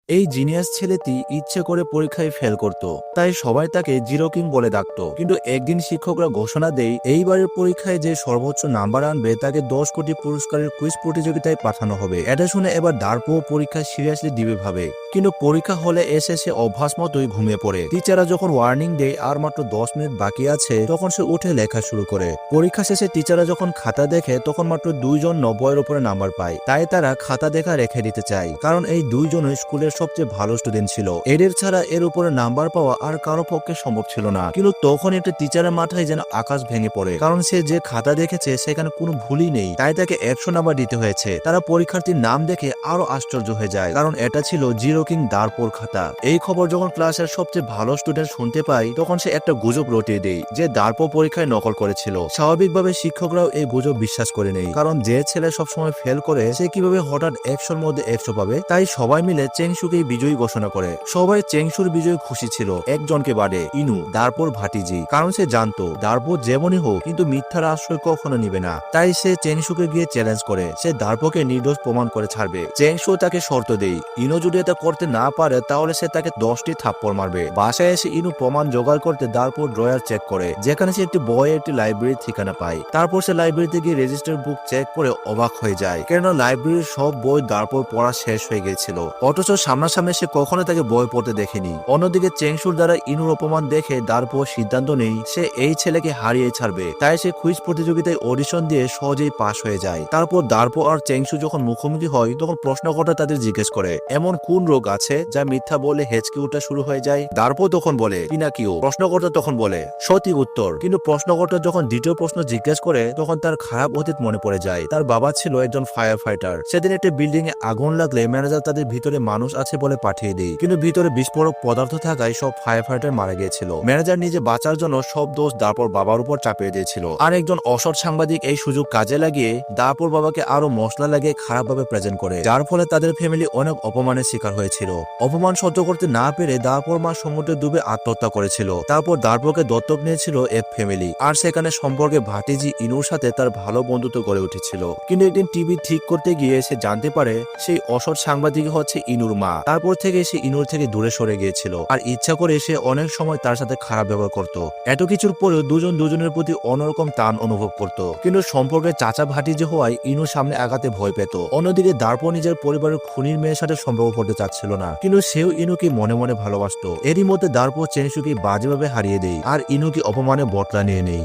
এই জিনিয়াস ছেলেটি ইচ্ছে করে পরীক্ষায় ফেল করত, তাই সবাই তাকে জিরো কিং বলে ডাকতো। কিন্তু একদিন শিক্ষকরা ঘোষণা দেয় এইবারের পরীক্ষায় যে সর্বোচ্চ নাম্বার আনবে তাকে 10 কোটি পুরস্কারের কুইজ প্রতিযোগিতায় পাঠানো হবে। এটা শুনে এবার দার্পো পরীক্ষা সিরিয়াসলি দিবে ভাবে, কিন্তু পরীক্ষা হলে এসে সে অভ্যাস মতোই ঘুমিয়ে পড়ে। টিচাররা যখন ওয়ার্নিং দেয় আর মাত্র 10 মিনিট বাকি আছে, তখন সে উঠে লেখা শুরু করে। পরীক্ষা শেষে টিচাররা যখন খাতা দেখে তখন মাত্র 2 জন 90-এর উপরে নাম্বার পায়। তাই তারা খাতা দেখা রেখে দিতে চায়, কারণ এই 2 জনই স্কুলের সবচেয়ে ভালো স্টুডেন্ট ছিল। এদের ছাড়া এর উপরে নাম্বার পাওয়া আর কারো পক্ষে সম্ভব ছিল না। কিন্তু তখন একটা টিচারের মাথায় যেন আকাশ ভেঙে পড়ে, কারণ সে যে খাতা দেখেছে সেখানে কোনো ভুলই নেই। তাই তাকে 100 নাম্বার দিতে হয়েছে। তারা পরীক্ষার্থীর নাম দেখে আরো আশ্চর্য হয়ে যায়, কারণ এটা ছিল জিরো কিং দার্পোর খাতা। এই খবর যখন ক্লাসের সবচেয়ে ভালো স্টুডেন্ট শুনতে পায়, তখন সে একটা গুজব রটিয়ে দেয় যে দার্পো পরীক্ষায় নকল করেছিল। স্বাভাবিকভাবে শিক্ষকরাও এই গুজব বিশ্বাস করে নেই, কারণ যে ছেলে সবসময় ফেল করে সে কিভাবে হঠাৎ 100-র মধ্যে 100 পাবে। তাই সবাই মিলে চেংশুকেই বিজয়ী ঘোষণা করে। সবাই চেংশুর বিজয় খুশি ছিল, একজনকে বাদে, ইনু, দার্পোর ভাটিজি। কারণ সে জানতো দার্পো যেমনই হোক কিন্তু মিথ্যার আশ্রয় কখনো নিবে না। তাই সে চেংশুকে গিয়ে চ্যালেঞ্জ করে সে দার্পোকে নির্দোষ প্রমাণ করে ছাড়বে। চেংশু তাকে শর্ত দেয়, ইনু যদি এটা করতে না পারে তাহলে সে তাকে 10টি থাপ্পড় মারবে। বাসায় এসে ইনু প্রমাণ জোগাড় করতে দার্পোর ড্রয়ার চেক করে, যেখানে সে একটি বই একটি লাইব্রেরির ঠিকানা পায়। তারপর সে লাইব্রেরিতে গিয়ে রেজিস্টার বুক চেক করে অবাক হয়ে যায়, কেননা লাইব্রেরির সব বই দার্পোর পড়া শেষ হয়ে গিয়েছিল। অথচ সামনাসামনি সে কখনো তাকে বই পড়তে দেখেনি। অন্যদিকে চেংশুর দ্বারা ইনুর অপমান দেখে দার্পো সিদ্ধান্ত নেই সে এই ছেলেকে হারিয়ে ছাড়বে। তাই সে কুইজ প্রতিযোগিতায় অডিশন দিয়ে সহজেই পাশ হয়ে যায়। তারপর দার্পো আর চেংশু যখন মুখোমুখি হয়, তখন প্রশ্নকর্তা তাদের জিজ্ঞেস করে এমন কোন রোগ আছে যা মিথ্যা বলে হেঁচকে ওঠা শুরু হয়ে যায়। দার্পো তখন বলে পিনাকিও। প্রশ্নকর্তা তখন বলে সঠিক উত্তর। কিন্তু প্রশ্নকর্তা যখন দ্বিতীয় প্রশ্ন জিজ্ঞেস করে, তখন তার খারাপ অতীত মনে পড়ে যায়। তার বাবা ছিল একজন ফায়ার ফাইটার। সেদিন একটা বিল্ডিং এ আগুন লাগলে ম্যানেজার তাদের ভিতরে মানুষ আছে বলে পাঠিয়ে দেয়, কিন্তু ভিতরে বিস্ফোরক পদার্থ থাকায় সব ফায়ার ফাইটার মারা গিয়েছিল। ম্যানেজার নিজে বাঁচার জন্য সব দোষ দার্পোর বাবার উপর চাপিয়ে দিয়েছিল। আর একজন অসৎ সাংবাদিক এই সুযোগ কাজে লাগিয়ে দার্পোর বাবাকে আরো মশলা লাগিয়ে খারাপভাবে প্রেজেন্ট করে, যার ফলে তাদের ফ্যামিলি অনেক অপমানের শিকার হয়েছিল। অপমান সহ্য করতে না পেরে দার্পোর মা সমুদ্রে ডুবে আত্মহত্যা করেছিল। তারপর দার্পোকে দত্তক নিয়েছিল এক ফ্যামিলি, আর সেখানে সম্পর্কে ভাতিজি ইনুর সাথে তার ভালো বন্ধুত্ব গড়ে উঠেছিল। কিন্তু একদিন টিভি ঠিক করতে গিয়ে সে জানতে পারে সেই অসৎ সাংবাদিক হচ্ছে ইনুর মা। তারপর থেকে সে ইনুর থেকে দূরে সরে গিয়েছিল, আর ইচ্ছা করে সে অনেক সময় তার সাথে খারাপ ব্যবহার করত। এত কিছুর পরেও দুজন দুজনের প্রতি অন্যরকম টান অনুভব করত। কিন্তু সম্পর্কে চাচা ভাতিজি হওয়ায় ইনুর সামনে আগাতে ভয় পেত। অন্যদিকে দার্পো নিজের পরিবারের খুনির মেয়ের সাথে সম্পর্ক করতে চাচ্ছিল না, কিন্তু সেও ইনুকে মনে মনে ভালোবাসত। এরই মধ্যে দার্পো চেংশুকে বাজেভাবে হারিয়ে দেয়, আর ইনুকে অপমানে বটলা নিয়ে নেয়।